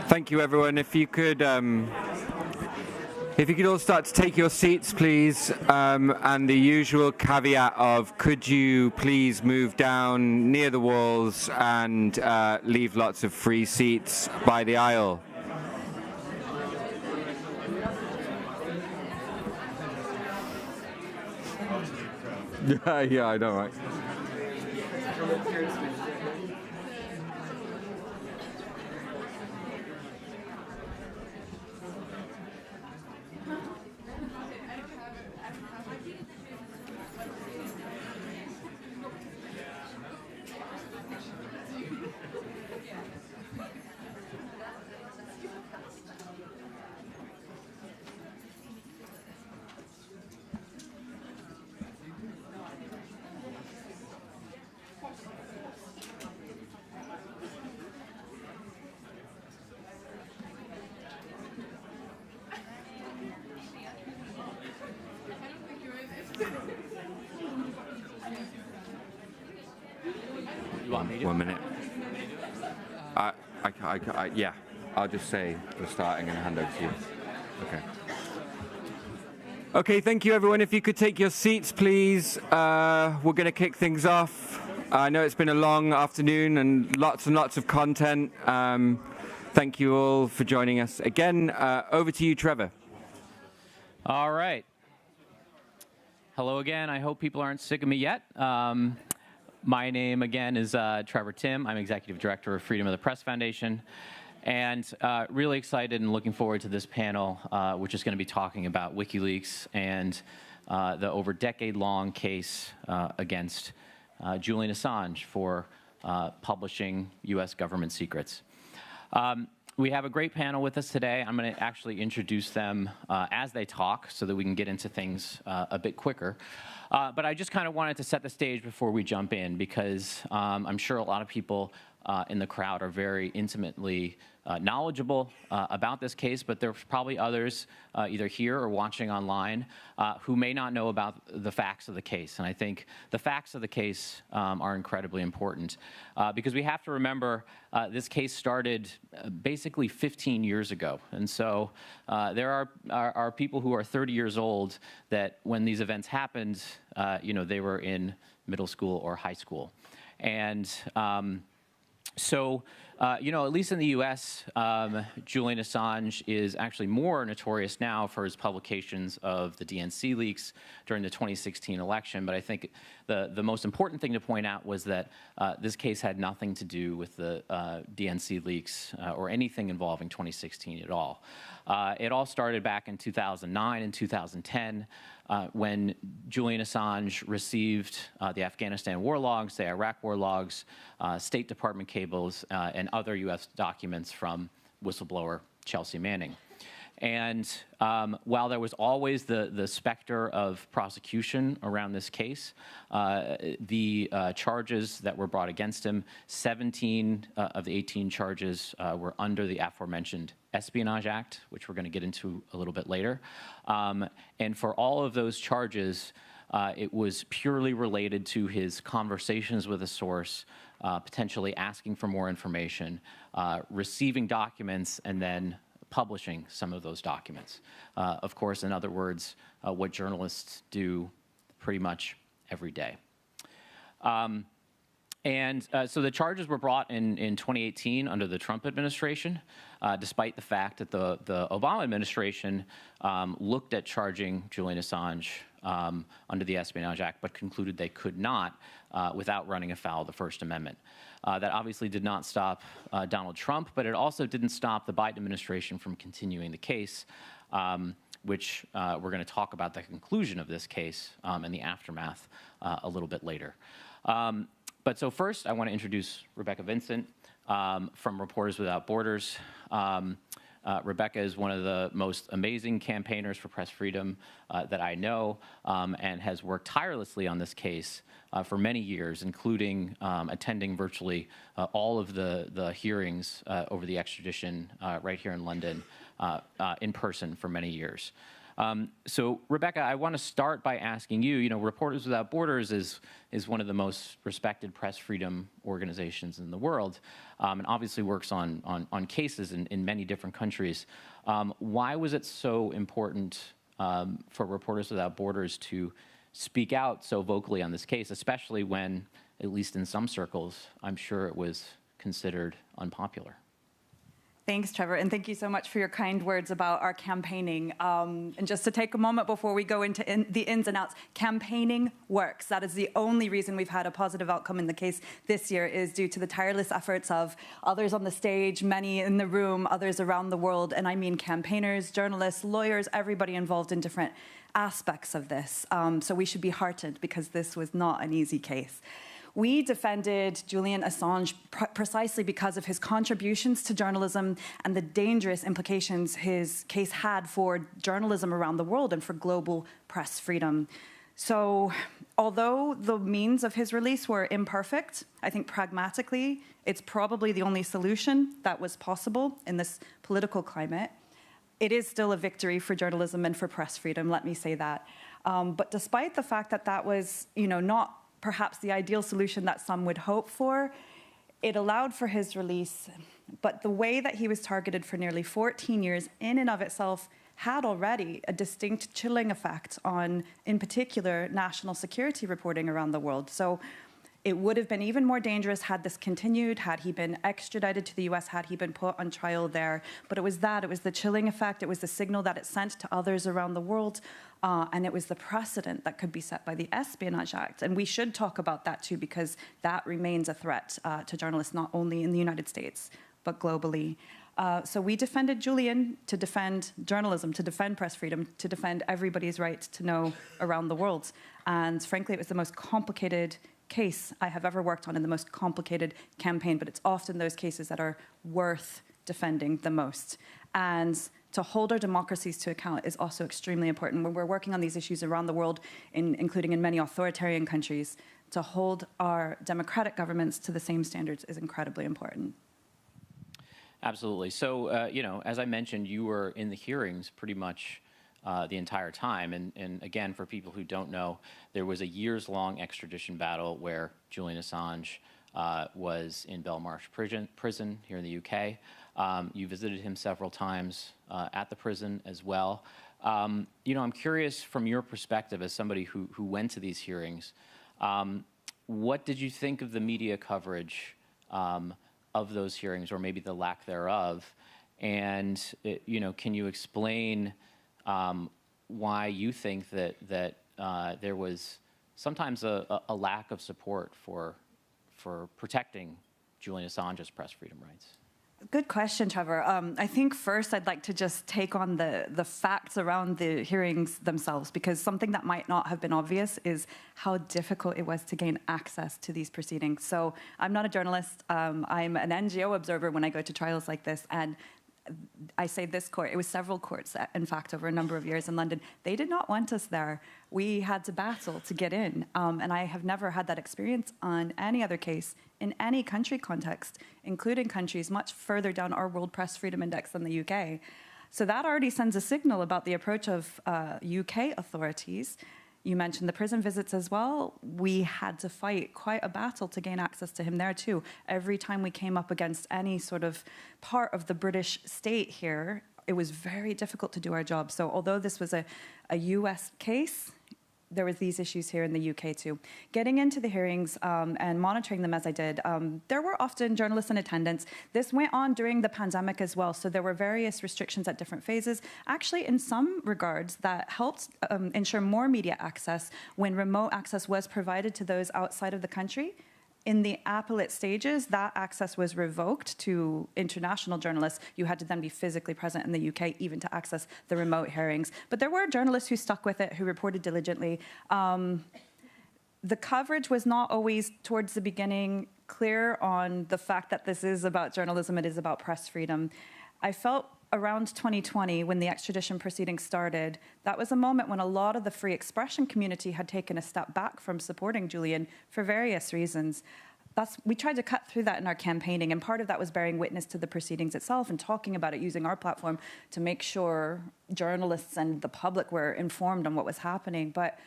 Thank you, everyone. If you could all start to take your seats, please, and the usual caveat of could you please move down near the walls and leave lots of free seats by the aisle. Yeah, I know, right? One minute. Yeah, I'll just say we're starting and hand over to you. Okay. Okay, thank you, everyone. If you could take your seats, please. We're going to kick things off. I know it's been a long afternoon and lots of content. Thank you all for joining us. Again, over to you, Trevor. All right. Hello again. I hope people aren't sick of me yet. My name, again, is Trevor Timm. I'm Executive Director of Freedom of the Press Foundation, and really excited and looking forward to this panel, which is going to be talking about WikiLeaks and the over decade-long case against Julian Assange for publishing U.S. government secrets. We have a great panel with us today. I'm going to actually introduce them as they talk so that we can get into things a bit quicker. But I just kind of wanted to set the stage before we jump in because I'm sure a lot of people in the crowd are very intimately knowledgeable about this case, but there's probably others either here or watching online who may not know about the facts of the case. And I think the facts of the case are incredibly important because we have to remember this case started basically 15 years ago. And so there are people who are 30 years old that when these events happened, they were in middle school or high school. And at least in the U.S., Julian Assange is actually more notorious now for his publications of the DNC leaks during the 2016 election. But I think the most important thing to point out was that this case had nothing to do with the DNC leaks or anything involving 2016 at all. It all started back in 2009 and 2010 when Julian Assange received the Afghanistan war logs, the Iraq war logs, State Department cables, and other U.S. documents from whistleblower Chelsea Manning. And while there was always the specter of prosecution around this case, the charges that were brought against him, 17 of the 18 charges were under the aforementioned Espionage Act, which we're going to get into a little bit later. And for all of those charges, it was purely related to his conversations with a source, potentially asking for more information, receiving documents, and then publishing some of those documents. Of course, in other words, what journalists do pretty much every day. So the charges were brought in 2018 under the Trump administration, despite the fact that the Obama administration looked at charging Julian Assange under the Espionage Act, but concluded they could not without running afoul of the First Amendment. That obviously did not stop Donald Trump, but it also didn't stop the Biden administration from continuing the case, which we're going to talk about the conclusion of this case and the aftermath a little bit later. But so first, I want to introduce Rebecca Vincent from Reporters Without Borders. Rebecca is one of the most amazing campaigners for press freedom that I know and has worked tirelessly on this case for many years, including attending virtually all of the hearings over the extradition right here in London in person for many years. So, Rebecca, I want to start by asking you, Reporters Without Borders is one of the most respected press freedom organizations in the world, and obviously works on cases in many different countries. Why was it so important for Reporters Without Borders to speak out so vocally on this case, especially when, at least in some circles, I'm sure it was considered unpopular? Thanks, Trevor, and thank you so much for your kind words about our campaigning. And just to take a moment before we go into the ins and outs, campaigning works. That is the only reason we've had a positive outcome in the case this year, is due to the tireless efforts of others on the stage, many in the room, others around the world, and I mean campaigners, journalists, lawyers, everybody involved in different aspects of this. So we should be heartened, because this was not an easy case. We defended Julian Assange precisely because of his contributions to journalism and the dangerous implications his case had for journalism around the world and for global press freedom. So, although the means of his release were imperfect, I think pragmatically, it's probably the only solution that was possible in this political climate. It is still a victory for journalism and for press freedom, let me say that. But despite the fact that that was, not perhaps the ideal solution that some would hope for, it allowed for his release. But the way that he was targeted for nearly 14 years in and of itself had already a distinct chilling effect on, in particular, national security reporting around the world. So it would have been even more dangerous had this continued, had he been extradited to the US, had he been put on trial there. But it was the chilling effect, it was the signal that it sent to others around the world, and it was the precedent that could be set by the Espionage Act. And we should talk about that too, because that remains a threat to journalists, not only in the United States, but globally. So we defended Julian to defend journalism, to defend press freedom, to defend everybody's right to know around the world. And frankly, it was the most complicated case I have ever worked on, in the most complicated campaign, but it's often those cases that are worth defending the most. And to hold our democracies to account is also extremely important. When we're working on these issues around the world, including in many authoritarian countries, to hold our democratic governments to the same standards is incredibly important. Absolutely. So, as I mentioned, you were in the hearings pretty much the entire time. And again, for people who don't know, there was a years-long extradition battle where Julian Assange was in Belmarsh prison here in the UK. You visited him several times at the prison as well. I'm curious, from your perspective as somebody who went to these hearings, what did you think of the media coverage of those hearings, or maybe the lack thereof? And, can you explain why you think that there was sometimes a lack of support for protecting Julian Assange's press freedom rights? Good question, Trevor. I think first I'd like to just take on the facts around the hearings themselves, because something that might not have been obvious is how difficult it was to gain access to these proceedings. So I'm not a journalist. I'm an NGO observer when I go to trials like this, and I say this court, it was several courts, in fact, over a number of years in London. They did not want us there. We had to battle to get in. And I have never had that experience on any other case in any country context, including countries much further down our World Press Freedom Index than the UK. So that already sends a signal about the approach of UK authorities. You mentioned the prison visits as well. We had to fight quite a battle to gain access to him there too. Every time we came up against any sort of part of the British state here, it was very difficult to do our job. So although this was a US case, there was these issues here in the UK too. Getting into the hearings and monitoring them as I did, there were often journalists in attendance. This went on during the pandemic as well, so there were various restrictions at different phases. Actually, in some regards, that helped ensure more media access when remote access was provided to those outside of the country. In the appellate stages, that access was revoked to international journalists. You had to then be physically present in the UK even to access the remote hearings. But there were journalists who stuck with it, who reported diligently. The coverage was not always, towards the beginning, clear on the fact that this is about journalism, it is about press freedom. I felt around 2020, when the extradition proceedings started, that was a moment when a lot of the free expression community had taken a step back from supporting Julian for various reasons. we tried to cut through that in our campaigning, and part of that was bearing witness to the proceedings itself and talking about it, using our platform to make sure journalists and the public were informed on what was happening. But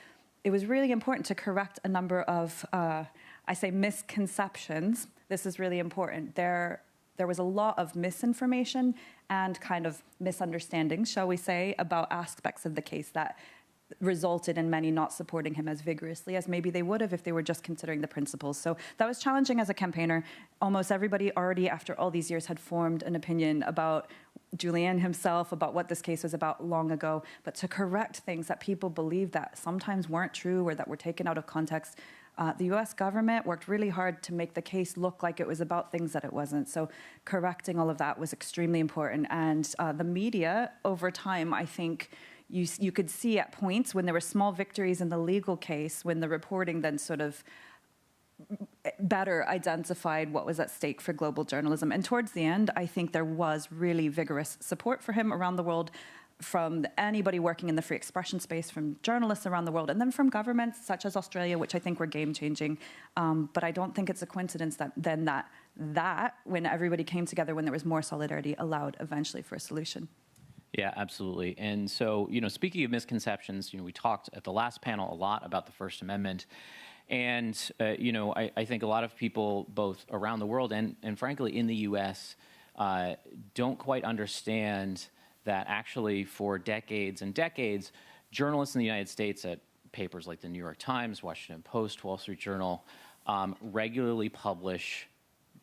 it was really important to correct a number of, I say, misconceptions. This is really important. There was a lot of misinformation and kind of misunderstandings, shall we say, about aspects of the case that resulted in many not supporting him as vigorously as maybe they would have if they were just considering the principles. So that was challenging as a campaigner. Almost everybody already, after all these years, had formed an opinion about Julian himself, about what this case was about long ago. But to correct things that people believed that sometimes weren't true or that were taken out of context, the US government worked really hard to make the case look like it was about things that it wasn't. So correcting all of that was extremely important. And the media, over time, I think, you could see at points when there were small victories in the legal case, when the reporting then sort of better identified what was at stake for global journalism. And towards the end, I think there was really vigorous support for him around the world, from anybody working in the free expression space, from journalists around the world, and then from governments such as Australia, which I think were game-changing. But I don't think it's a coincidence that when everybody came together, when there was more solidarity, allowed eventually for a solution. Yeah, absolutely. And so, speaking of misconceptions, we talked at the last panel a lot about the First Amendment. And, I think a lot of people, both around the world and frankly in the U.S., don't quite understand that actually for decades and decades, journalists in the United States at papers like the New York Times, Washington Post, Wall Street Journal, regularly publish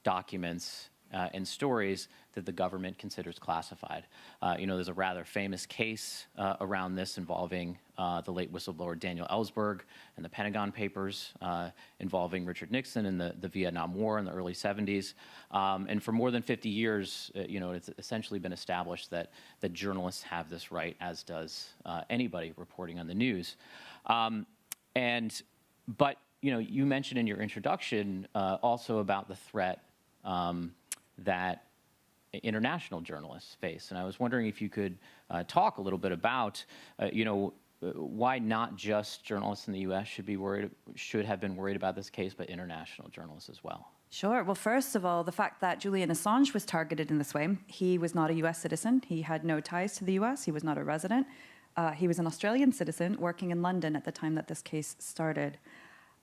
documents and stories that the government considers classified. There's a rather famous case around this involving the late whistleblower Daniel Ellsberg and the Pentagon Papers involving Richard Nixon in the Vietnam War in the early 70s. And for more than 50 years, it's essentially been established that journalists have this right, as does anybody reporting on the news. But you mentioned in your introduction also about the threat that international journalists face. And I was wondering if you could talk a little bit about, why not just journalists in the U.S. should have been worried about this case, but international journalists as well. Sure. Well, first of all, the fact that Julian Assange was targeted in this way, he was not a U.S. citizen. He had no ties to the U.S. He was not a resident. He was an Australian citizen working in London at the time that this case started.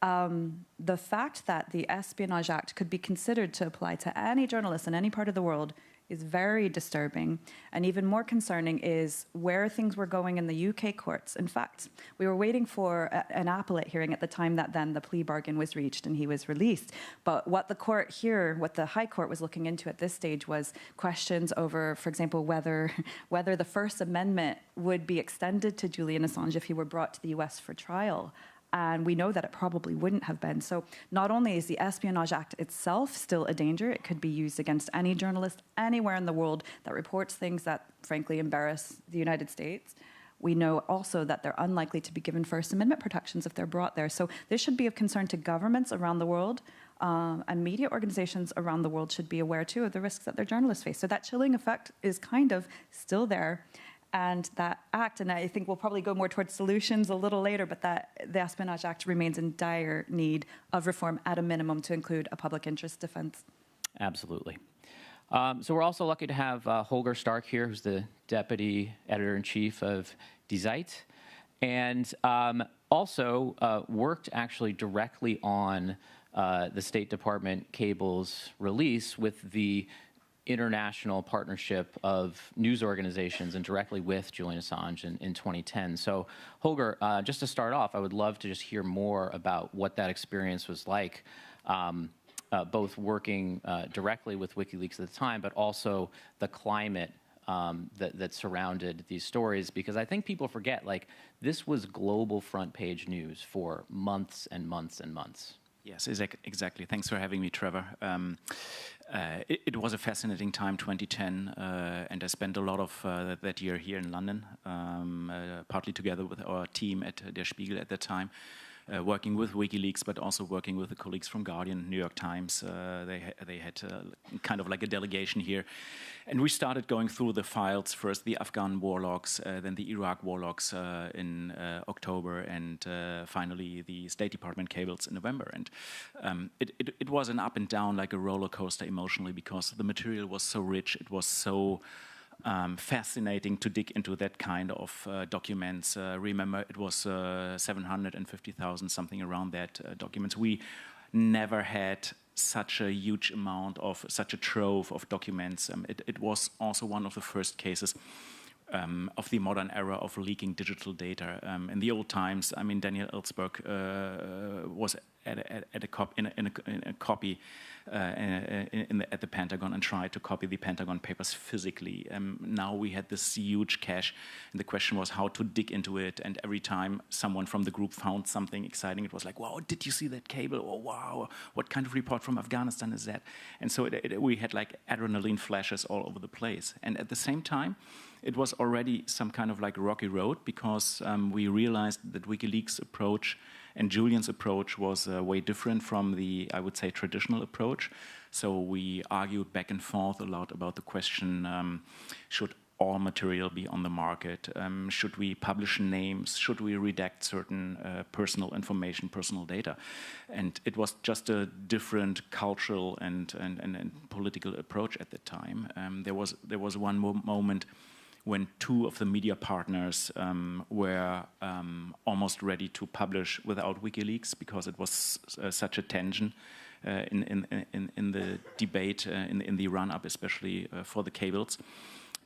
The fact that the Espionage Act could be considered to apply to any journalist in any part of the world is very disturbing. And even more concerning is where things were going in the UK courts. In fact, we were waiting for an appellate hearing at the time that then the plea bargain was reached and he was released. But what the High Court was looking into at this stage was questions over, for example, whether the First Amendment would be extended to Julian Assange if he were brought to the US for trial. And we know that it probably wouldn't have been. So not only is the Espionage Act itself still a danger, it could be used against any journalist anywhere in the world that reports things that, frankly, embarrass the United States. We know also that they're unlikely to be given First Amendment protections if they're brought there. So this should be of concern to governments around the world, and media organizations around the world should be aware, too, of the risks that their journalists face. So that chilling effect is kind of still there. And that act, and I think we'll probably go more towards solutions a little later, but that the Espionage Act remains in dire need of reform at a minimum to include a public interest defense. Absolutely. So we're also lucky to have Holger Stark here, who's the Deputy Editor-in-Chief of Die ZEIT, and also worked actually directly on the State Department cable's release with the international partnership of news organizations and directly with Julian Assange in 2010. So, Holger, just to start off, I would love to just hear more about what that experience was like, both working directly with WikiLeaks at the time, but also the climate that surrounded these stories, because I think people forget, this was global front page news for months and months and months. Yes, exactly. Thanks for having me, Trevor. It was a fascinating time, 2010, and I spent a lot of that year here in London, partly together with our team at Der Spiegel at that time. working with WikiLeaks, but also working with the colleagues from Guardian, New York Times. They had kind of like a delegation here. And we started going through the files, first the Afghan war logs, then the Iraq war logs in October, and finally the State Department cables in November. And it was an up and down, like a roller coaster emotionally, because the material was so rich, it was so fascinating to dig into that kind of documents. Remember, it was 750,000, something around that documents. We never had such a huge amount of, such a trove of documents. It was also one of the first cases of the modern era of leaking digital data. In the old times, I mean, Daniel Ellsberg was at a copy at the Pentagon and tried to copy the Pentagon papers physically. Now we had this huge cache, and the question was how to dig into it. And every time someone from the group found something exciting, it was like, wow, did you see that cable? Oh, wow, what kind of report from Afghanistan is that? And so we had like adrenaline flashes all over the place. And at the same time, it was already some kind of like rocky road, because we realized that WikiLeaks' approach and Julian's approach was way different from the, I would say, traditional approach. So we argued back and forth a lot about the question, should all material be on the market? Should we publish names? Should we redact certain personal information, personal data? And it was just a different cultural and political approach at the time. There was one moment when two of the media partners were almost ready to publish without WikiLeaks, because it was such a tension in the debate, in the run-up, especially for the cables.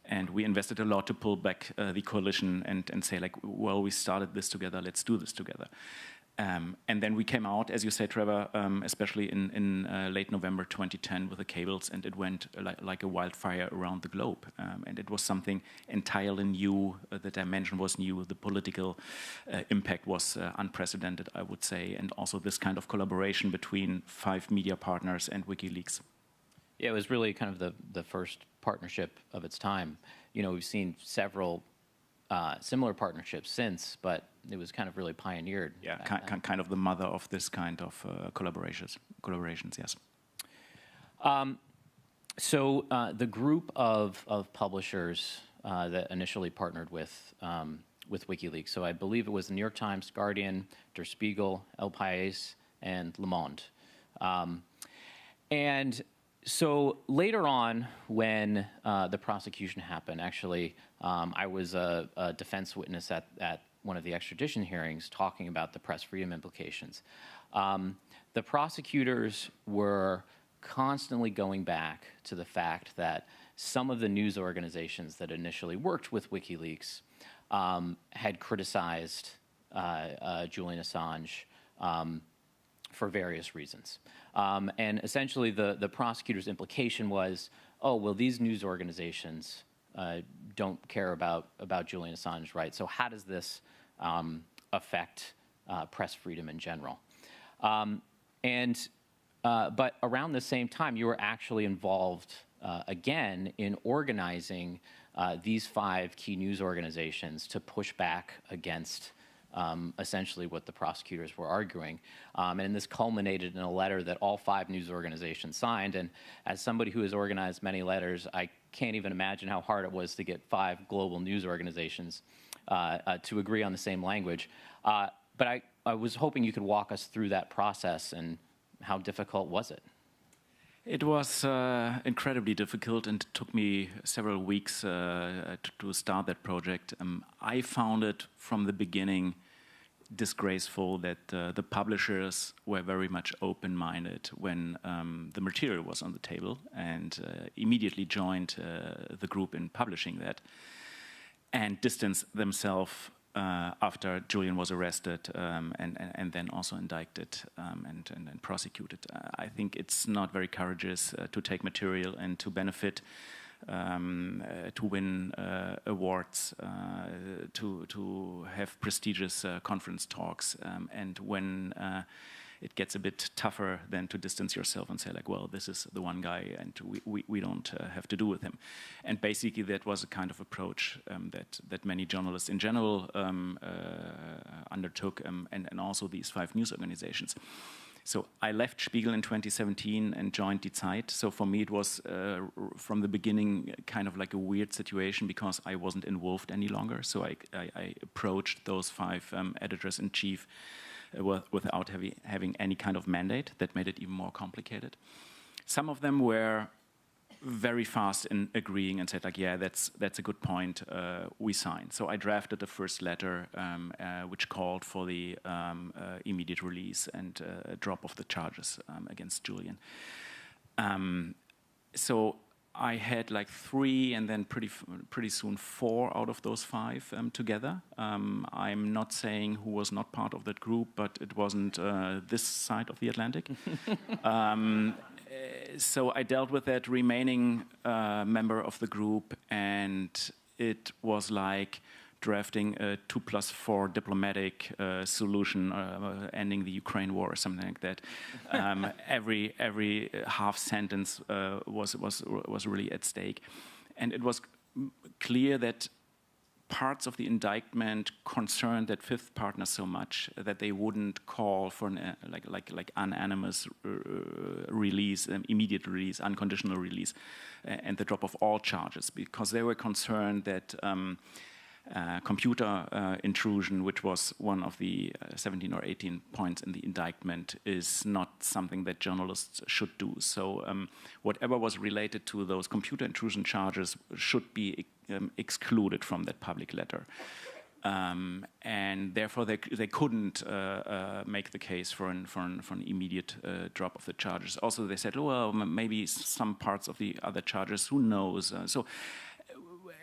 And we invested a lot to pull back the coalition and say, like, well, we started this together, let's do this together. And then we came out, as you said, Trevor, especially in late November 2010 with the cables, and it went like a wildfire around the globe. And it was something entirely new. The dimension was new. The political impact was unprecedented, I would say, and also this kind of collaboration between 5 media partners and WikiLeaks. Yeah, it was really kind of the first partnership of its time. You know, we've seen several similar partnerships since, but it was kind of really pioneered. Yeah, kind of the mother of this kind of collaborations, yes. So the group of publishers that initially partnered with WikiLeaks, so I believe it was the New York Times, Guardian, Der Spiegel, El País, and Le Monde. And so later on, when the prosecution happened, actually, I was a defense witness at one of the extradition hearings talking about the press freedom implications. The prosecutors were constantly going back to the fact that some of the news organizations that initially worked with WikiLeaks had criticized Julian Assange for various reasons. And essentially the prosecutor's implication was, oh, well, these news organizations don't care about Julian Assange, right? So how does this affect press freedom in general? But around the same time, you were actually involved again in organizing these 5 key news organizations to push back against essentially what the prosecutors were arguing. And this culminated in a letter that all 5 news organizations signed. And as somebody who has organized many letters, I can't even imagine how hard it was to get 5 global news organizations to agree on the same language. But I was hoping you could walk us through that process, and how difficult was it? It was incredibly difficult, and it took me several weeks to start that project. I found it from the beginning disgraceful that the publishers were very much open-minded when the material was on the table, and immediately joined the group in publishing that, and distanced themselves after Julian was arrested and then also indicted and prosecuted. I think it's not very courageous to take material and to benefit, to win awards, to have prestigious conference talks, and when it gets a bit tougher than to distance yourself and say like, well, this is the one guy and we don't have to do with him. And basically that was a kind of approach that many journalists in general undertook, and also these 5 news organizations. So I left Spiegel in 2017 and joined Die ZEIT. So for me, it was from the beginning kind of like a weird situation because I wasn't involved any longer. So I approached those 5 editors-in-chief without having any kind of mandate. That made it even more complicated. Some of them were very fast in agreeing and said like, yeah, that's a good point, we sign. So I drafted the first letter which called for the immediate release and drop of the charges against Julian. So I had like 3 and then pretty soon 4 out of those 5 together. I'm not saying who was not part of that group, but it wasn't this side of the Atlantic. So I dealt with that remaining member of the group, and it was like drafting a 2+4 diplomatic solution, ending the Ukraine war or something like that. Every half sentence was really at stake, and it was clear that parts of the indictment concerned that 5th partner so much that they wouldn't call for an like unanimous release, immediate release, unconditional release, and the drop of all charges, because they were concerned that computer intrusion, which was one of the 17 or 18 points in the indictment, is not something that journalists should do. So whatever was related to those computer intrusion charges should be excluded from that public letter. And therefore they couldn't make the case for an immediate drop of the charges. Also they said, well, maybe some parts of the other charges, who knows? So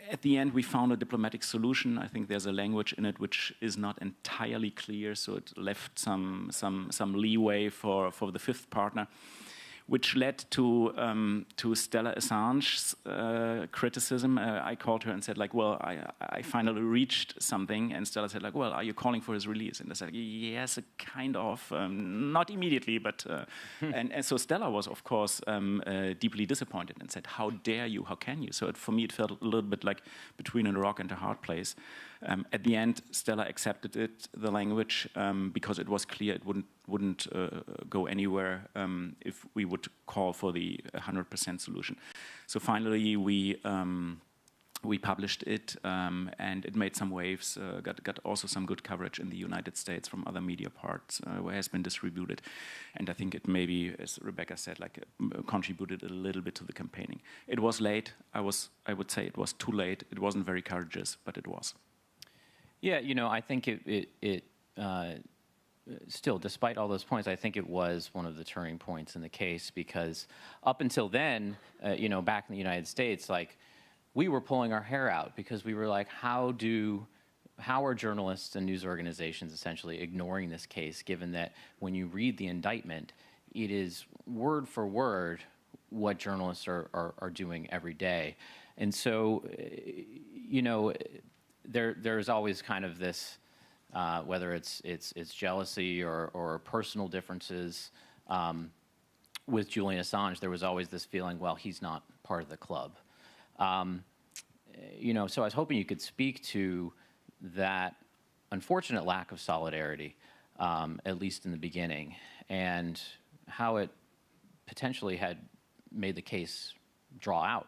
at the end, we found a diplomatic solution. I think there's a language in it which is not entirely clear, so it left some leeway for the 5th partner, which led to Stella Assange's criticism. I called her and said, like, well, I finally reached something. And Stella said, like, well, are you calling for his release? And I said, yes, kind of, not immediately, but... and so Stella was, of course, deeply disappointed and said, how dare you, how can you? So for me, it felt a little bit like between a rock and a hard place. At the end, Stella accepted it, the language, because it was clear it wouldn't go anywhere if we would call for the 100% solution. So finally, we published it, and it made some waves. Got also some good coverage in the United States from other media parts, where it has been distributed, and I think it maybe, as Rebecca said, like contributed a little bit to the campaigning. It was late. I would say it was too late. It wasn't very courageous, but it was. Yeah, you know, I think it still, despite all those points, I think it was one of the turning points in the case, because up until then, you know, back in the United States, like, we were pulling our hair out because we were like, how are journalists and news organizations essentially ignoring this case, given that when you read the indictment, it is word for word what journalists are doing every day. And so, you know, there's always kind of this, whether it's jealousy or personal differences. With Julian Assange, there was always this feeling, well, he's not part of the club. You know, so I was hoping you could speak to that unfortunate lack of solidarity, at least in the beginning, and how it potentially had made the case draw out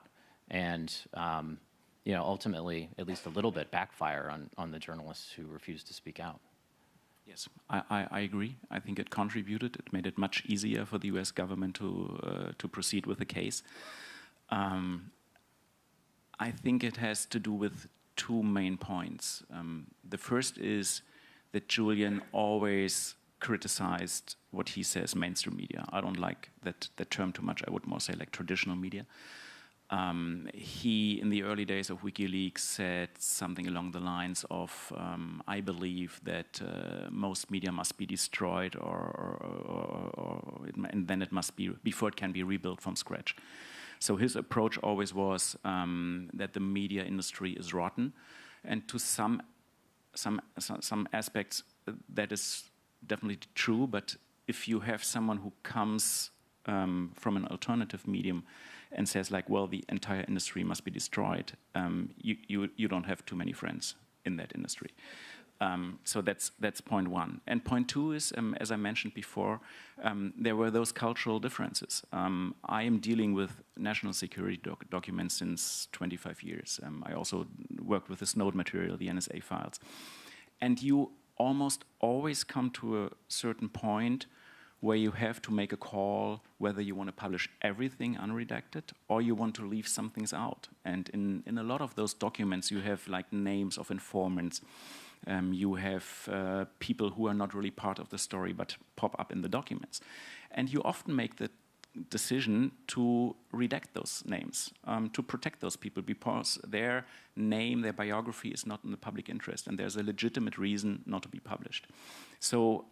and, you know, ultimately, at least a little bit, backfire on the journalists who refused to speak out. Yes, I agree. I think it contributed. It made it much easier for the U.S. government to proceed with the case. I think it has to do with 2 main points. The first is that Julian always criticized what he says mainstream media. I don't like that term too much. I would more say like traditional media. He, in the early days of WikiLeaks, said something along the lines of, I believe that most media must be destroyed and then it must be, before it can be rebuilt from scratch. So his approach always was that the media industry is rotten, and to some aspects that is definitely true, but if you have someone who comes from an alternative medium and says like, well, the entire industry must be destroyed, you don't have too many friends in that industry. So that's point one. And point two is, as I mentioned before, there were those cultural differences. I am dealing with national security documents since 25 years. I also worked with the Snowden material, the NSA files. And you almost always come to a certain point where you have to make a call whether you want to publish everything unredacted or you want to leave some things out. And in a lot of those documents, you have like names of informants. You have people who are not really part of the story but pop up in the documents. And you often make the decision to redact those names, to protect those people because their name, their biography is not in the public interest and there's a legitimate reason not to be published. So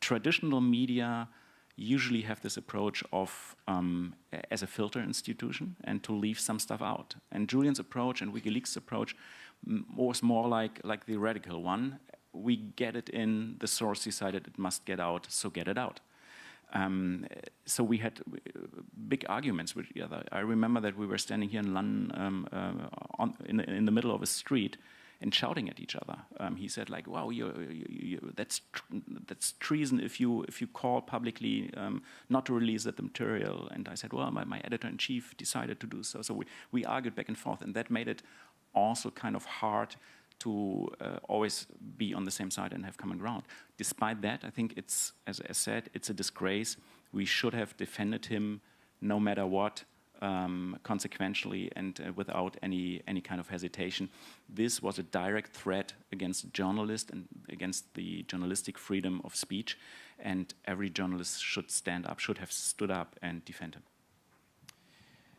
traditional media usually have this approach of as a filter institution and to leave some stuff out. And Julian's approach and WikiLeaks' approach was more like the radical one. We get it in, the source decided it must get out, so get it out. So we had big arguments with each other. I remember that we were standing here in London in the middle of a street and shouting at each other. He said, like, "Wow, that's treason if you call publicly not to release that material." And I said, "Well, my editor-in-chief decided to do so." So we argued back and forth, and that made it also kind of hard to always be on the same side and have common ground. Despite that, I think it's, as I said, it's a disgrace. We should have defended him no matter what, consequentially and without any kind of hesitation. This was a direct threat against journalists and against the journalistic freedom of speech, and every journalist should stand up, should have stood up and defend him.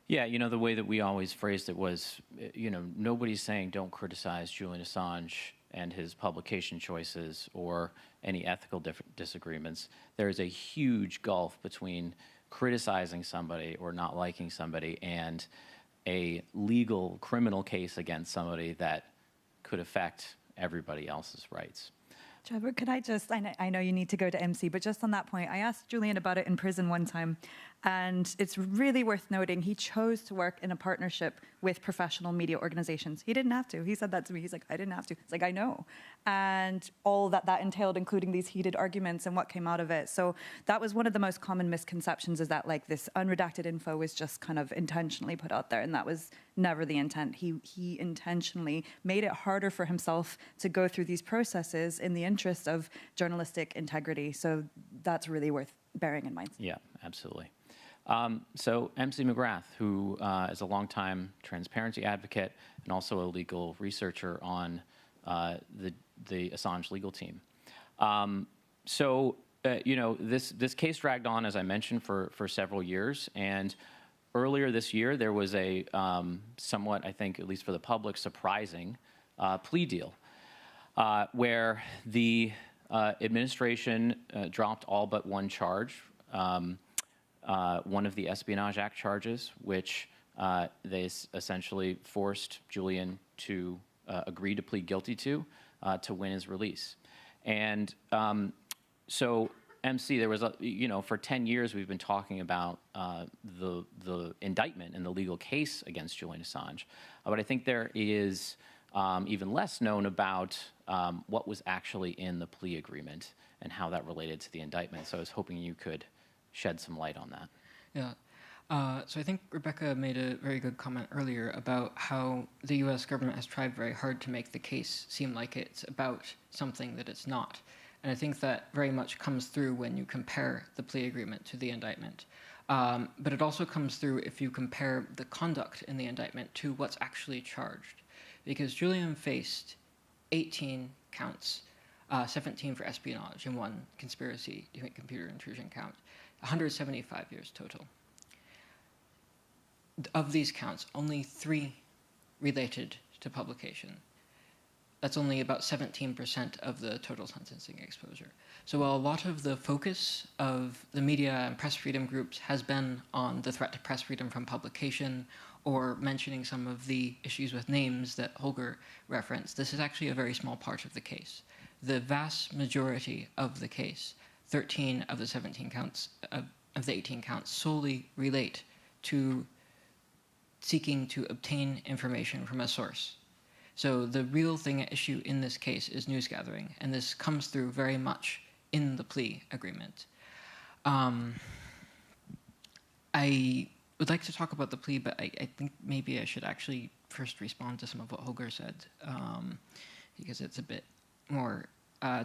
Yeah, you know, the way that we always phrased it was, you know, nobody's saying don't criticize Julian Assange and his publication choices or any ethical disagreements. There is a huge gulf between criticizing somebody or not liking somebody and a legal criminal case against somebody that could affect everybody else's rights. Trevor, could I just, I know you need to go to MC, but just on that point, I asked Julian about it in prison one time, and it's really worth noting he chose to work in a partnership with professional media organizations. He didn't have to. He said that to me. He's like, I didn't have to. It's like, I know. And all that entailed, including these heated arguments and what came out of it. So that was one of the most common misconceptions, is that like this unredacted info was just kind of intentionally put out there, and that was never the intent. He intentionally made it harder for himself to go through these processes in the interest of journalistic integrity. So that's really worth bearing in mind. Yeah, absolutely. So MC McGrath, who is a longtime transparency advocate and also a legal researcher on the Assange legal team. You know, this case dragged on, as I mentioned, for several years. And earlier this year, there was a somewhat, I think, at least for the public, surprising plea deal where the administration dropped all but one charge. One of the Espionage Act charges, which they essentially forced Julian to agree to plead guilty to win his release. And so, MC, there was, you know, for 10 years we've been talking about the indictment and the legal case against Julian Assange. But I think there is even less known about what was actually in the plea agreement and how that related to the indictment. So I was hoping you could shed some light on that. Yeah. So I think Rebecca made a very good comment earlier about how the U.S. government has tried very hard to make the case seem like it's about something that it's not. And I think that very much comes through when you compare the plea agreement to the indictment. But it also comes through if you compare the conduct in the indictment to what's actually charged. Because Julian faced 18 counts, 17 for espionage and 1 conspiracy computer intrusion count. 175 years total. Of these counts, only 3 related to publication. That's only about 17% of the total sentencing exposure. So while a lot of the focus of the media and press freedom groups has been on the threat to press freedom from publication or mentioning some of the issues with names that Holger referenced, this is actually a very small part of the case. The vast majority of the case, 13 of the 17 counts of the 18 counts solely relate to seeking to obtain information from a source. So the real thing at issue in this case is news gathering, and this comes through very much in the plea agreement. I would like to talk about the plea, but I think maybe I should actually first respond to some of what Holger said, because it's a bit more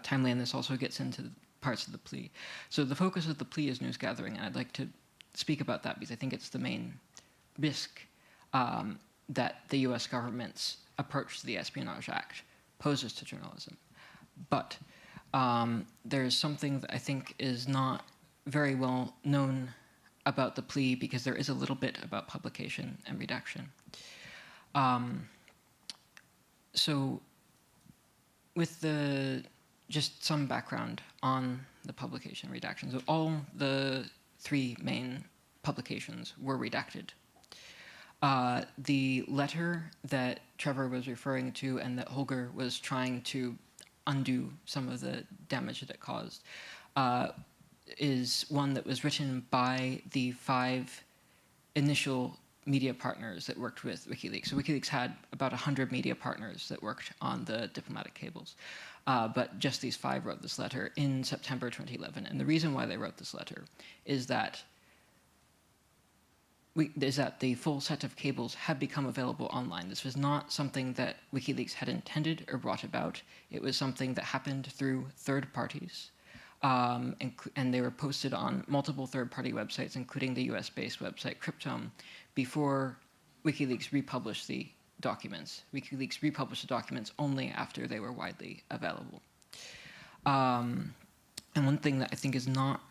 timely, and this also gets into parts of the plea. So the focus of the plea is news gathering, and I'd like to speak about that because I think it's the main risk that the US government's approach to the Espionage Act poses to journalism. But there's something that I think is not very well known about the plea, because there is a little bit about publication and redaction. So with just some background on the publication redaction. So all the 3 main publications were redacted. The letter that Trevor was referring to and that Holger was trying to undo some of the damage that it caused is one that was written by the 5 initial media partners that worked with WikiLeaks. So WikiLeaks had about 100 media partners that worked on the diplomatic cables. But just these 5 wrote this letter in September 2011. And the reason why they wrote this letter is that the full set of cables had become available online. This was not something that WikiLeaks had intended or brought about. It was something that happened through third parties. And they were posted on multiple third-party websites, including the US-based website Cryptome, before WikiLeaks republished the documents. WikiLeaks republished the documents only after they were widely available. And one thing that I think is not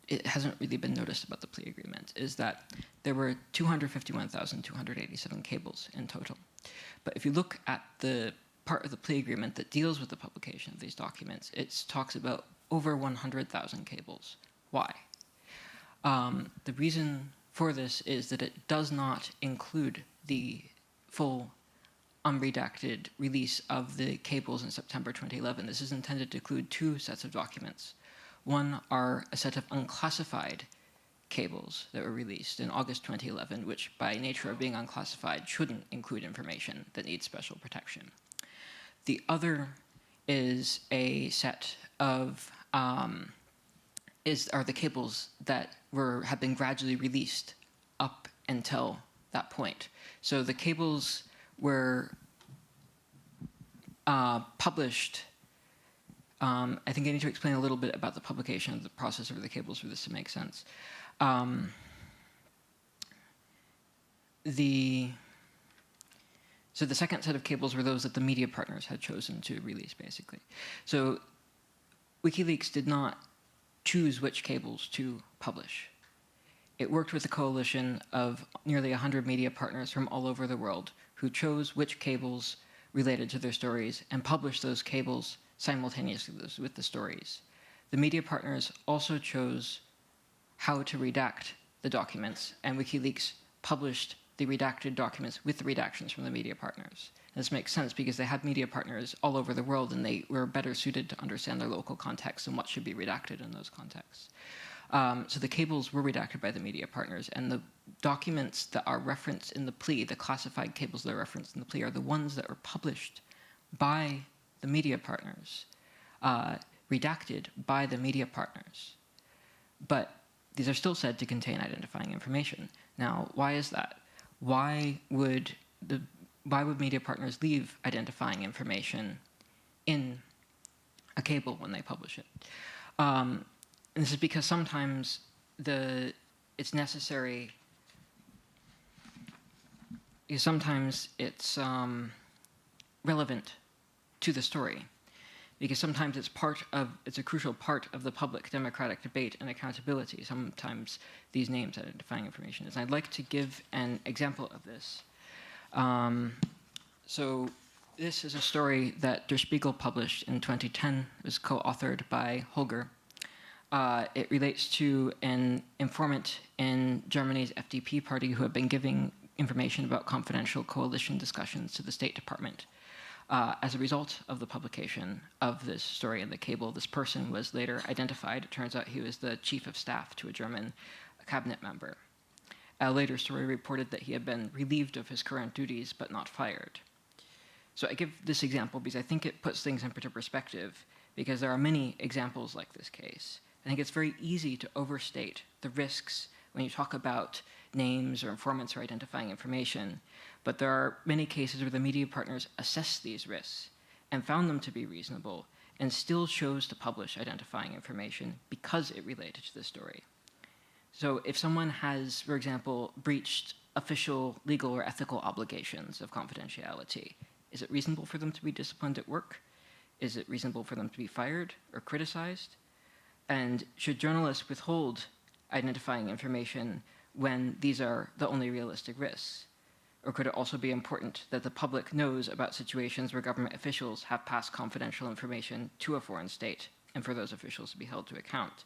it hasn't really been noticed about the plea agreement is that there were 251,287 cables in total. But if you look at the part of the plea agreement that deals with the publication of these documents, it talks about over 100,000 cables. Why? The reason for this is that it does not include the full unredacted release of the cables in September 2011. This is intended to include 2 sets of documents. One are a set of unclassified cables that were released in August 2011, which by nature of being unclassified shouldn't include information that needs special protection. The other is a set of are the cables that have been gradually released up until that point. So the cables were published. I think I need to explain a little bit about the publication of the process of the cables for this to make sense. So the second set of cables were those that the media partners had chosen to release, basically. So WikiLeaks did not choose which cables to publish. It worked with a coalition of nearly 100 media partners from all over the world who chose which cables related to their stories and published those cables simultaneously with the stories. The media partners also chose how to redact the documents, and WikiLeaks published the redacted documents with the redactions from the media partners. And this makes sense because they had media partners all over the world, and they were better suited to understand their local context and what should be redacted in those contexts. So the cables were redacted by the media partners, and the documents that are referenced in the plea, the classified cables that are referenced in the plea, are the ones that were published by the media partners, redacted by the media partners. But these are still said to contain identifying information. Now, why is that? Why would media partners leave identifying information in a cable when they publish it? And this is because sometimes it's necessary. Sometimes it's relevant to the story, because sometimes it's a crucial part of the public democratic debate and accountability. Sometimes these names identifying information is. I'd like to give an example of this. So this is a story that Der Spiegel published in 2010. It was co-authored by Holger. It relates to an informant in Germany's FDP party who had been giving information about confidential coalition discussions to the State Department. As a result of the publication of this story in the cable, this person was later identified. It turns out he was the chief of staff to a German cabinet member. A later story reported that he had been relieved of his current duties but not fired. So I give this example because I think it puts things into perspective, because there are many examples like this case. I think it's very easy to overstate the risks when you talk about names or informants or identifying information, but there are many cases where the media partners assessed these risks and found them to be reasonable and still chose to publish identifying information because it related to the story. So if someone has, for example, breached official legal or ethical obligations of confidentiality, is it reasonable for them to be disciplined at work? Is it reasonable for them to be fired or criticized? And should journalists withhold identifying information when these are the only realistic risks? Or could it also be important that the public knows about situations where government officials have passed confidential information to a foreign state, and for those officials to be held to account?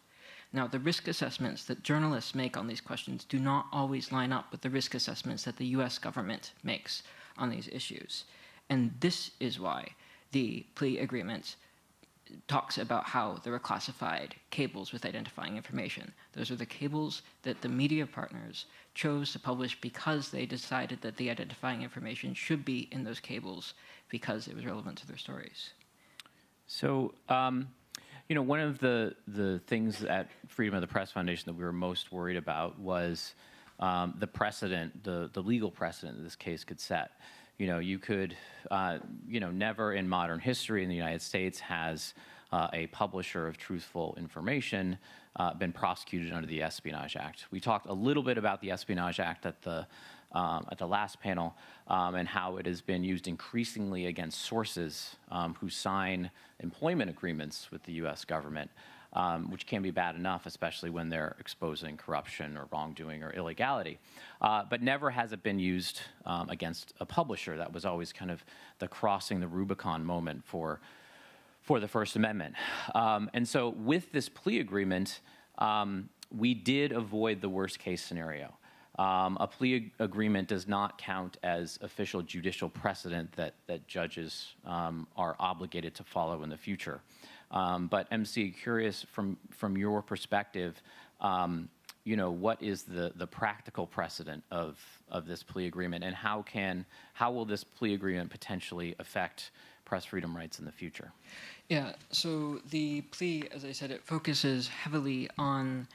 Now, the risk assessments that journalists make on these questions do not always line up with the risk assessments that the US government makes on these issues. And this is why the plea agreement talks about how there were classified cables with identifying information. Those are the cables that the media partners chose to publish because they decided that the identifying information should be in those cables because it was relevant to their stories. So, you know, one of the things at Freedom of the Press Foundation that we were most worried about was the precedent, the legal precedent that this case could set. You know, you could, you know, never in modern history in the United States has a publisher of truthful information been prosecuted under the Espionage Act. We talked a little bit about the Espionage Act at the last panel and how it has been used increasingly against sources who sign employment agreements with the U.S. government, which can be bad enough, especially when they're exposing corruption or wrongdoing or illegality. But never has it been used against a publisher. That was always kind of the crossing the Rubicon moment for the First Amendment. And so with this plea agreement, we did avoid the worst case scenario. A plea agreement does not count as official judicial precedent that judges are obligated to follow in the future. But MC, curious from your perspective, you know, what is the practical precedent of this plea agreement, and how will this plea agreement potentially affect press freedom rights in the future? Yeah, so the plea, as I said, it focuses heavily on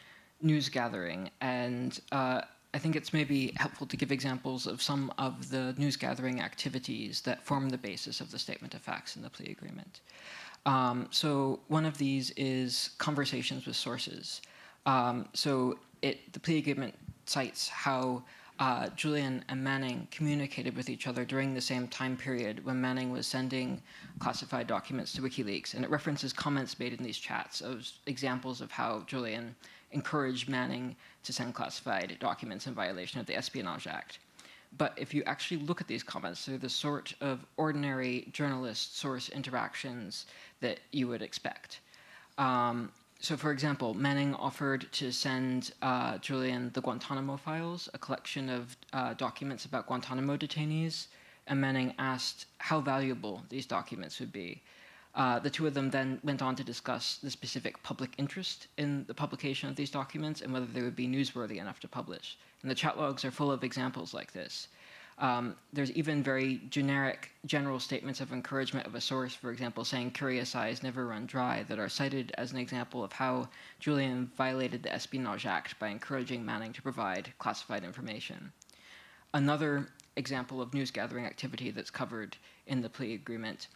news gathering, and I think it's maybe helpful to give examples of some of the news gathering activities that form the basis of the statement of facts in the plea agreement. So one of these is conversations with sources. The plea agreement cites how Julian and Manning communicated with each other during the same time period when Manning was sending classified documents to WikiLeaks, and it references comments made in these chats of examples of how Julian encouraged Manning to send classified documents in violation of the Espionage Act. But if you actually look at these comments, they're the sort of ordinary journalist-source interactions that you would expect. So for example, Manning offered to send Julian the Guantanamo files, a collection of documents about Guantanamo detainees, and Manning asked how valuable these documents would be. The two of them then went on to discuss the specific public interest in the publication of these documents and whether they would be newsworthy enough to publish. And the chat logs are full of examples like this. There's even very generic, general statements of encouragement of a source, for example, saying curious eyes never run dry, that are cited as an example of how Julian violated the Espionage Act by encouraging Manning to provide classified information. Another example of news gathering activity that's covered in the plea agreement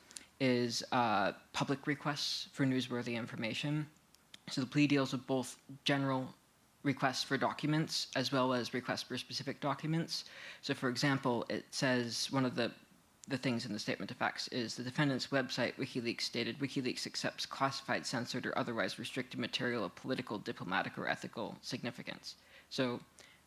is public requests for newsworthy information. So the plea deals with both general requests for documents as well as requests for specific documents. So for example, it says one of the things in the statement of facts is the defendant's website, WikiLeaks, stated WikiLeaks accepts classified, censored, or otherwise restricted material of political, diplomatic, or ethical significance. So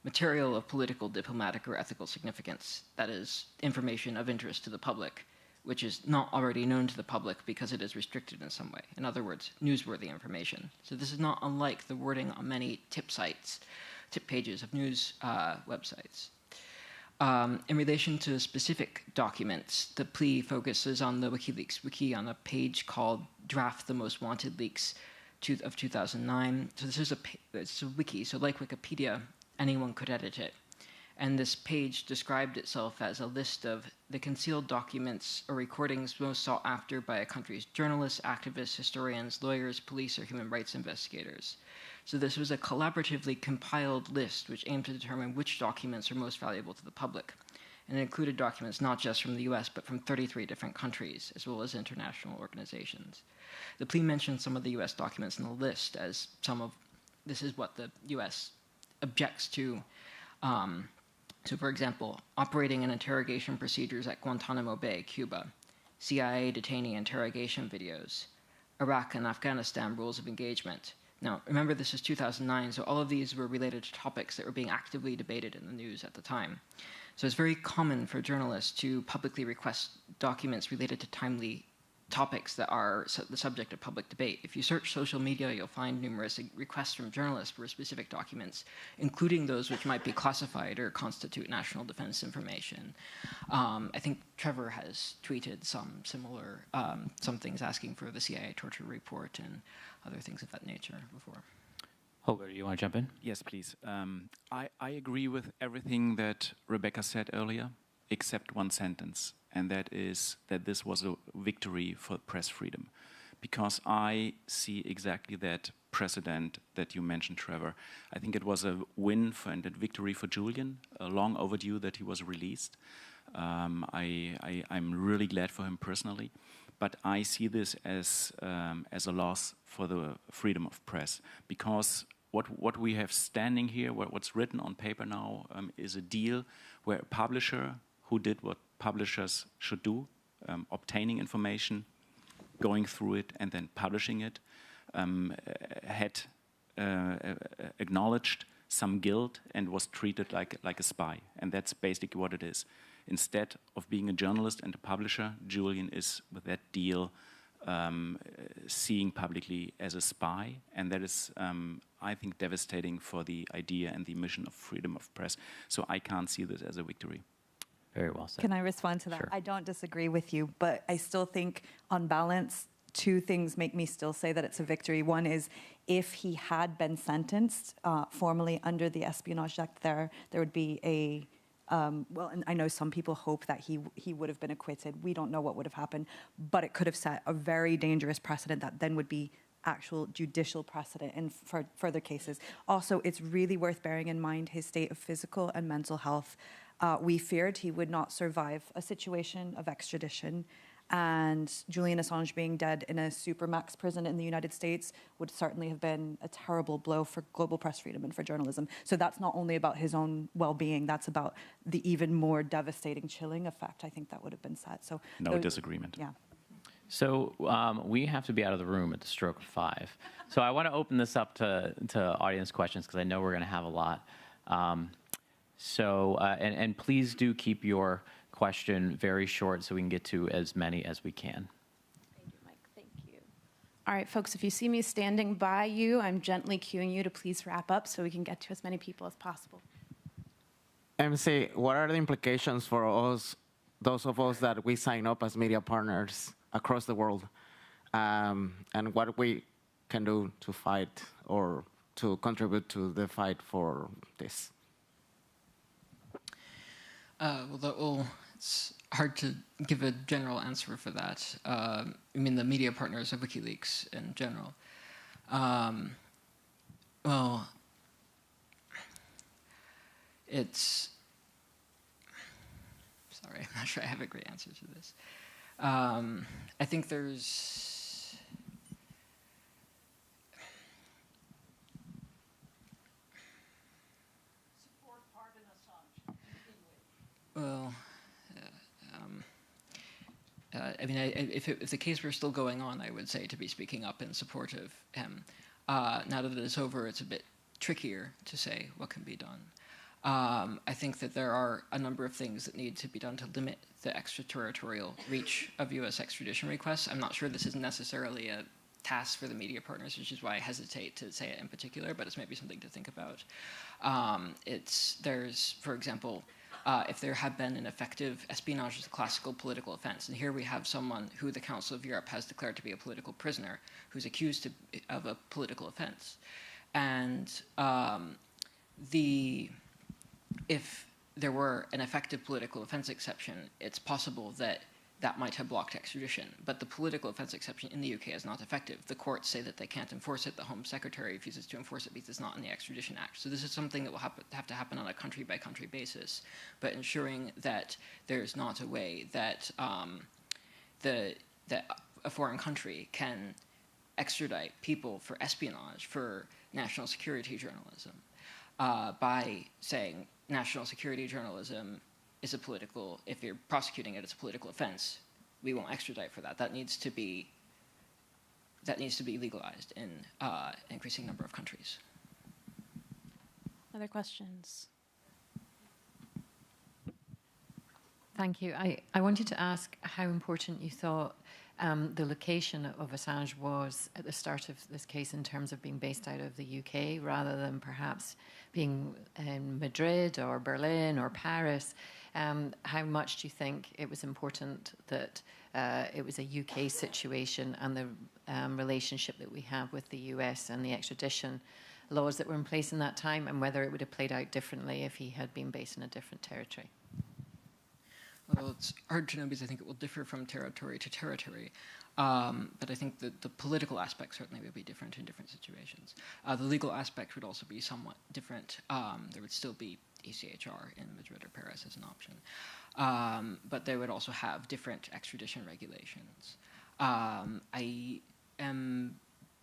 material of political, diplomatic, or ethical significance, that is information of interest to the public, which is not already known to the public because it is restricted in some way. In other words, newsworthy information. So this is not unlike the wording on many tip sites, tip pages of news websites. In relation to specific documents, the plea focuses on the WikiLeaks wiki on a page called Draft the Most Wanted Leaks of 2009. So this is it's a wiki, so like Wikipedia, anyone could edit it. And this page described itself as a list of the concealed documents or recordings most sought after by a country's journalists, activists, historians, lawyers, police, or human rights investigators. So this was a collaboratively compiled list which aimed to determine which documents are most valuable to the public. And it included documents not just from the US, but from 33 different countries, as well as international organizations. The plea mentioned some of the US documents in the list as this is what the US objects to. So for example, operating and interrogation procedures at Guantanamo Bay, Cuba, CIA detainee interrogation videos, Iraq and Afghanistan rules of engagement. Now, remember this is 2009, so all of these were related to topics that were being actively debated in the news at the time. So it's very common for journalists to publicly request documents related to timely topics that are the subject of public debate. If you search social media, you'll find numerous requests from journalists for specific documents, including those which might be classified or constitute national defense information. I think Trevor has tweeted some similar, some things asking for the CIA torture report and other things of that nature before. Holger, do you want to jump in? Yes, please. I agree with everything that Rebecca said earlier, except one sentence. And that is that this was a victory for press freedom. Because I see exactly that precedent that you mentioned, Trevor. I think it was a win and a victory for Julian, long overdue that he was released. I'm really glad for him personally. But I see this as a loss for the freedom of press. Because what we have standing here, what's written on paper now, is a deal where a publisher who did what publishers should do, obtaining information, going through it, and then publishing it, had acknowledged some guilt and was treated like a spy. And that's basically what it is. Instead of being a journalist and a publisher, Julian is, with that deal, seeing publicly as a spy. And that is, I think, devastating for the idea and the mission of freedom of press. So I can't see this as a victory. Very well said. Can I respond to that? Sure. I don't disagree with you, but I still think on balance, two things make me still say that it's a victory. One is if he had been sentenced formally under the Espionage Act, there would be a, well, and I know some people hope that he would have been acquitted. We don't know what would have happened, but it could have set a very dangerous precedent that then would be actual judicial precedent in further cases. Also, it's really worth bearing in mind his state of physical and mental health. We feared he would not survive a situation of extradition, and Julian Assange being dead in a supermax prison in the United States would certainly have been a terrible blow for global press freedom and for journalism. So that's not only about his own well-being, that's about the even more devastating, chilling effect I think that would have been set. So no disagreement. Yeah. So we have to be out of the room at the stroke of 5. So I want to open this up to audience questions because I know we're going to have a lot. And please do keep your question very short so we can get to as many as we can. Thank you, Mike. Thank you. All right, folks, if you see me standing by you, I'm gently cueing you to please wrap up so we can get to as many people as possible. MC, what are the implications for us, those of us that we sign up as media partners across the world, and what we can do to fight or to contribute to the fight for this? It's hard to give a general answer for that. I mean, the media partners of WikiLeaks in general. Well, it's... Sorry, I'm not sure I have a great answer to this. I think there's... Support pardon Assange. Well, I mean, if the case were still going on, I would say to be speaking up in support of him. Now that it is over, it's a bit trickier to say what can be done. I think that there are a number of things that need to be done to limit the extraterritorial reach of U.S. extradition requests. I'm not sure this is necessarily a task for the media partners, which is why I hesitate to say it in particular, but it's maybe something to think about. There's, for example, if there had been an effective espionage as a classical political offense. And here we have someone who the Council of Europe has declared to be a political prisoner, who's accused of a political offense. And if there were an effective political offense exception, it's possible that that might have blocked extradition. But the political offense exception in the UK is not effective. The courts say that they can't enforce it. The Home Secretary refuses to enforce it because it's not in the Extradition Act. So this is something that will have to happen on a country-by-country basis. But ensuring that there's not a way that that a foreign country can extradite people for espionage, for national security journalism, by saying national security journalism is a political, if you're prosecuting it, it's a political offense, we won't extradite for that. That needs to be legalized in an increasing number of countries. Other questions? Thank you. I wanted to ask how important you thought the location of Assange was at the start of this case in terms of being based out of the UK rather than perhaps being in Madrid or Berlin or Paris. How much do you think it was important that it was a UK situation and the relationship that we have with the US and the extradition laws that were in place in that time, and whether it would have played out differently if he had been based in a different territory? Well, it's hard to know because I think it will differ from territory to territory. But I think that the political aspect certainly would be different in different situations. The legal aspect would also be somewhat different. There would still be ECHR in Madrid or Paris as an option. But they would also have different extradition regulations. I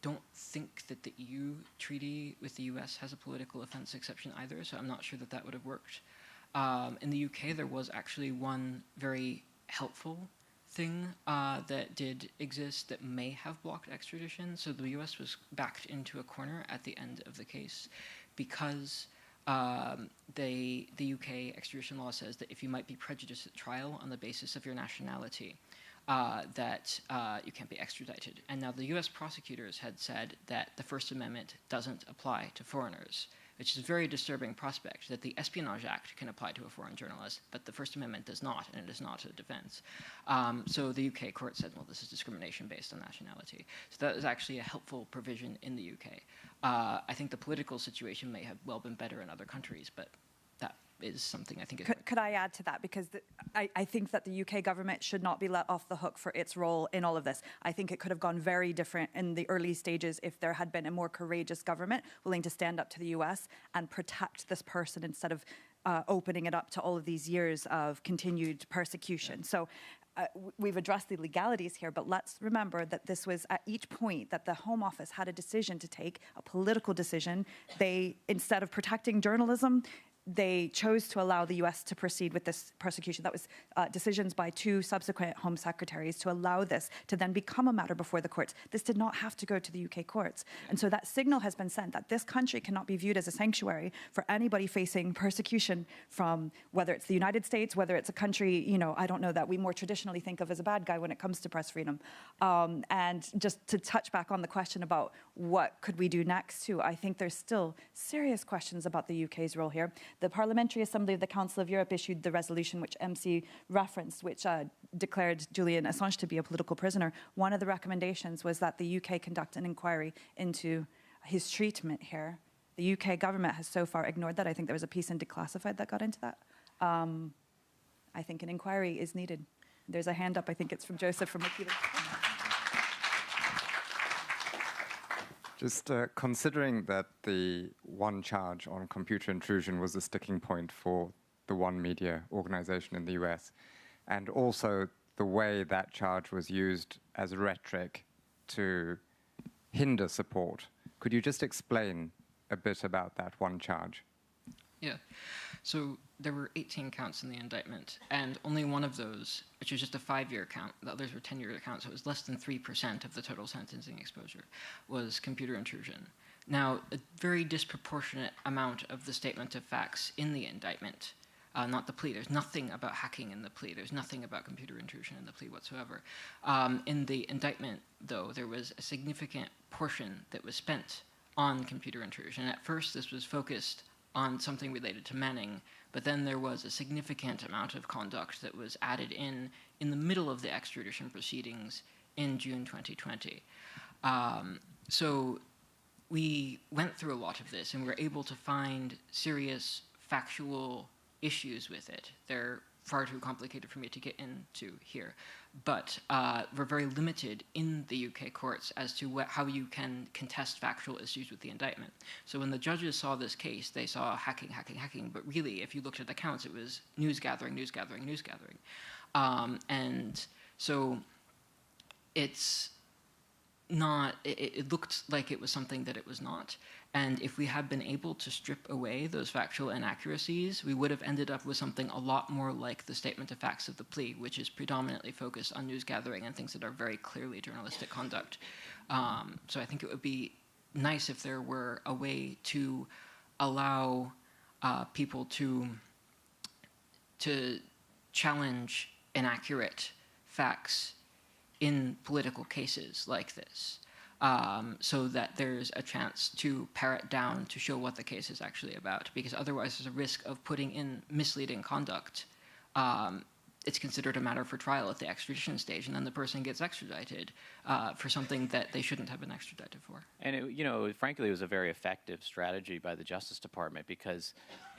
don't think that the EU treaty with the US has a political offense exception either, so I'm not sure that that would have worked. In the UK, there was actually one very helpful thing that did exist that may have blocked extradition. So the US was backed into a corner at the end of the case because the UK extradition law says that if you might be prejudiced at trial on the basis of your nationality, that you can't be extradited. And now the US prosecutors had said that the First Amendment doesn't apply to foreigners, which is a very disturbing prospect, that the Espionage Act can apply to a foreign journalist, but the First Amendment does not, and it is not a defense. So the UK court said, well, this is discrimination based on nationality. So that is actually a helpful provision in the UK. I think the political situation may have well been better in other countries, but that is something I think is... Could I add to that? Because I think that the UK government should not be let off the hook for its role in all of this. I think it could have gone very different in the early stages if there had been a more courageous government willing to stand up to the US and protect this person instead of opening it up to all of these years of continued persecution. Yeah. So we've addressed the legalities here, but let's remember that this was at each point that the Home Office had a decision to take, a political decision. They, instead of protecting journalism, they chose to allow the US to proceed with this persecution. That was decisions by two subsequent Home Secretaries to allow this to then become a matter before the courts. This did not have to go to the UK courts. And so that signal has been sent that this country cannot be viewed as a sanctuary for anybody facing persecution from whether it's the United States, whether it's a country, you know, I don't know, that we more traditionally think of as a bad guy when it comes to press freedom. And just to touch back on the question about what could we do next too, I think there's still serious questions about the UK's role here. The Parliamentary Assembly of the Council of Europe issued the resolution which MC referenced, which declared Julian Assange to be a political prisoner. One of the recommendations was that the UK conduct an inquiry into his treatment here. The UK government has so far ignored that. I think there was a piece in Declassified that got into that. I think an inquiry is needed. There's a hand up, I think it's from Joseph from WikiLeaks. Just considering that the one charge on computer intrusion was a sticking point for the one media organization in the US, and also the way that charge was used as rhetoric to hinder support, could you just explain a bit about that one charge? Yeah. So there were 18 counts in the indictment, and only one of those, which was just a 5-year count, the others were 10-year counts, so it was less than 3% of the total sentencing exposure, was computer intrusion. Now, a very disproportionate amount of the statement of facts in the indictment, not the plea, there's nothing about hacking in the plea, there's nothing about computer intrusion in the plea whatsoever. In the indictment, though, there was a significant portion that was spent on computer intrusion. At first, this was focused on something related to Manning, But then there was a significant amount of conduct that was added in the middle of the extradition proceedings in June 2020. So we went through a lot of this, and we were able to find serious factual issues with it. They're far too complicated for me to get into here. But we're very limited in the UK courts as to how you can contest factual issues with the indictment. So when the judges saw this case, they saw hacking, hacking, hacking. But really, if you looked at the counts, it was news gathering, news gathering, news gathering. And so it's not, it looked like it was something that it was not. And if we had been able to strip away those factual inaccuracies, we would have ended up with something a lot more like the statement of facts of the plea, which is predominantly focused on news gathering and things that are very clearly journalistic conduct. So I think it would be nice if there were a way to allow people to challenge inaccurate facts in political cases like this. So that there's a chance to pare it down to show what the case is actually about, because otherwise there's a risk of putting in misleading conduct. It's considered a matter for trial at the extradition stage, and then the person gets extradited for something that they shouldn't have been extradited for. And frankly, it was a very effective strategy by the Justice Department because,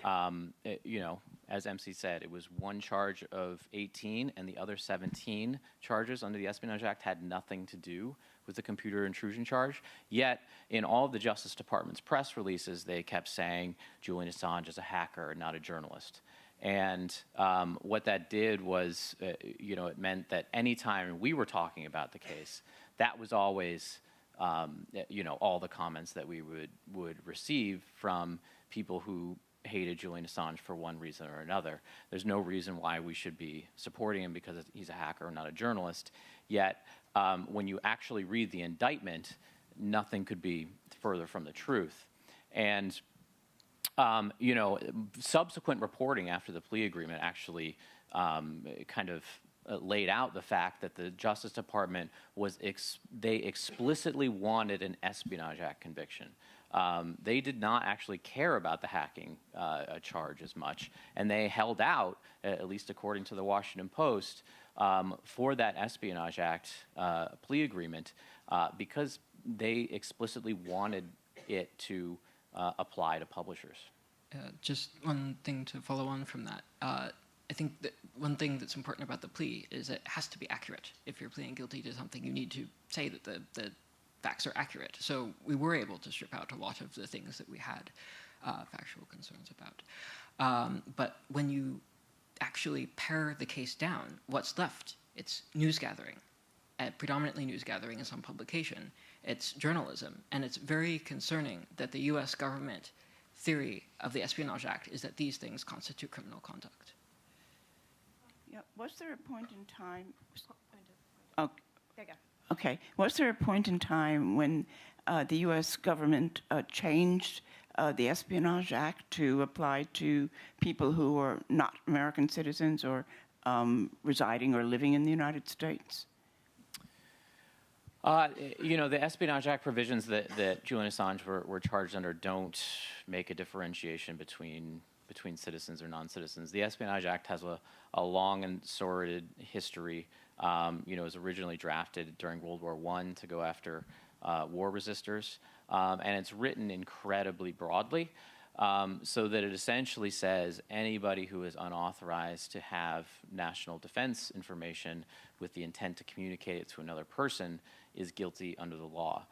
as MC said, it was one charge of 18, and the other 17 charges under the Espionage Act had nothing to do with the computer intrusion charge. Yet, in all of the Justice Department's press releases, they kept saying Julian Assange is a hacker, not a journalist. And what that did was, it meant that any time we were talking about the case, that was always, all the comments that we would receive from people who hated Julian Assange for one reason or another. There's no reason why we should be supporting him because he's a hacker, not a journalist. Yet, when you actually read the indictment, nothing could be further from the truth. And subsequent reporting after the plea agreement actually kind of laid out the fact that the Justice Department they explicitly wanted an Espionage Act conviction. They did not actually care about the hacking charge as much, and they held out, at least according to the Washington Post, for that Espionage Act plea agreement because they explicitly wanted it to apply to publishers. Just one thing to follow on from that. I think that one thing that's important about the plea is it has to be accurate. If you're pleading guilty to something, you need to say that the facts are accurate. So we were able to strip out a lot of the things that we had factual concerns about. But when you actually pare the case down, what's left? It's news gathering, predominantly news gathering in some publication. It's journalism, and it's very concerning that the US government theory of the Espionage Act is that these things constitute criminal conduct. Yeah, was there a point in time? Oh, okay. Was there a point in time when the U.S. government changed the Espionage Act to apply to people who are not American citizens or residing or living in the United States? The Espionage Act provisions that Julian Assange were charged under don't make a differentiation between citizens or non-citizens. The Espionage Act has a long and sordid history. It was originally drafted during World War I to go after war resistors, and it's written incredibly broadly, so that it essentially says anybody who is unauthorized to have national defense information with the intent to communicate it to another person is guilty under the law.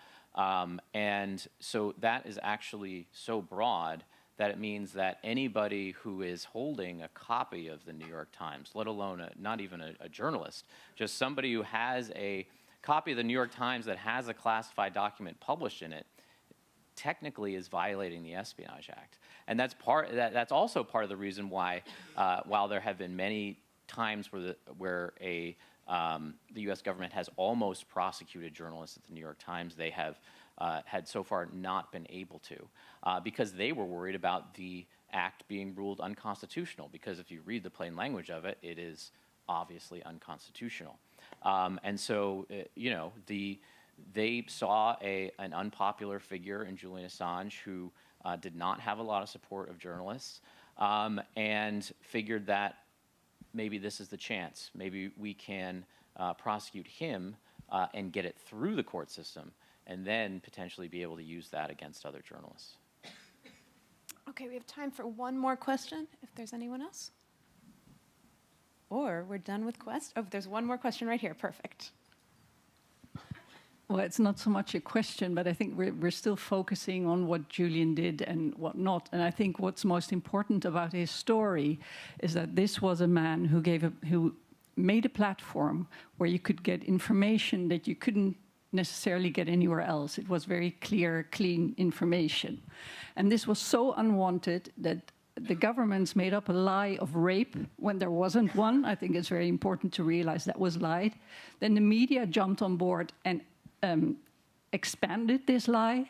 And so that is actually so broad that it means that anybody who is holding a copy of the New York Times, let alone not even a journalist, just somebody who has a copy of the New York Times that has a classified document published in it, technically is violating the Espionage Act. And that's also part of the reason why, while there have been many times where the U.S. government has almost prosecuted journalists at the New York Times, they have had so far not been able to, because they were worried about the act being ruled unconstitutional, because if you read the plain language of it, it is obviously unconstitutional. And so, they saw an unpopular figure in Julian Assange who did not have a lot of support of journalists, and figured that maybe this is the chance. Maybe we can prosecute him and get it through the court system, and then potentially be able to use that against other journalists. Okay, we have time for one more question, if there's anyone else. Or we're done with questions. Oh, there's one more question right here. Perfect. Well, it's not so much a question, but I think we're still focusing on what Julian did and what not. And I think what's most important about his story is that this was a man who made a platform where you could get information that you couldn't necessarily get anywhere else. It was very clear, clean information. And this was so unwanted that the governments made up a lie of rape when there wasn't one. I think it's very important to realize that was lied. Then the media jumped on board and expanded this lie.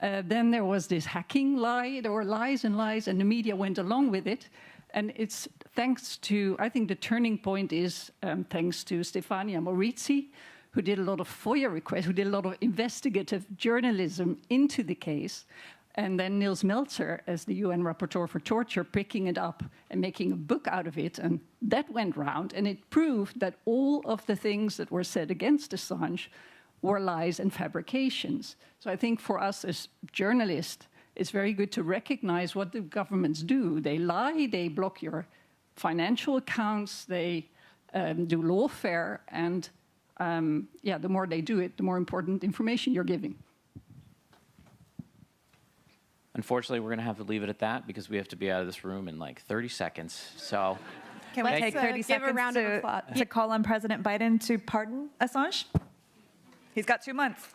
Then there was this hacking lie. There were lies and lies, and the media went along with it. And it's thanks to, I think the turning point is thanks to Stefania Morizzi, who did a lot of FOIA requests, who did a lot of investigative journalism into the case. And then Nils Meltzer, as the UN rapporteur for torture, picking it up and making a book out of it. And that went round, and it proved that all of the things that were said against Assange were lies and fabrications. So I think for us as journalists, it's very good to recognize what the governments do. They lie, they block your financial accounts, they do lawfare, and the more they do it, the more important information you're giving. Unfortunately, we're going to have to leave it at that because we have to be out of this room in like 30 seconds. So, can we take 30 seconds to call on President Biden to pardon Assange? He's got 2 months.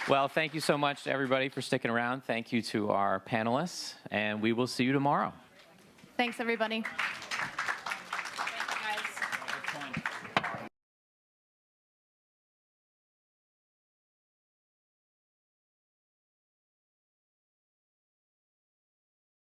Well, thank you so much to everybody for sticking around. Thank you to our panelists, and we will see you tomorrow. Thanks, everybody.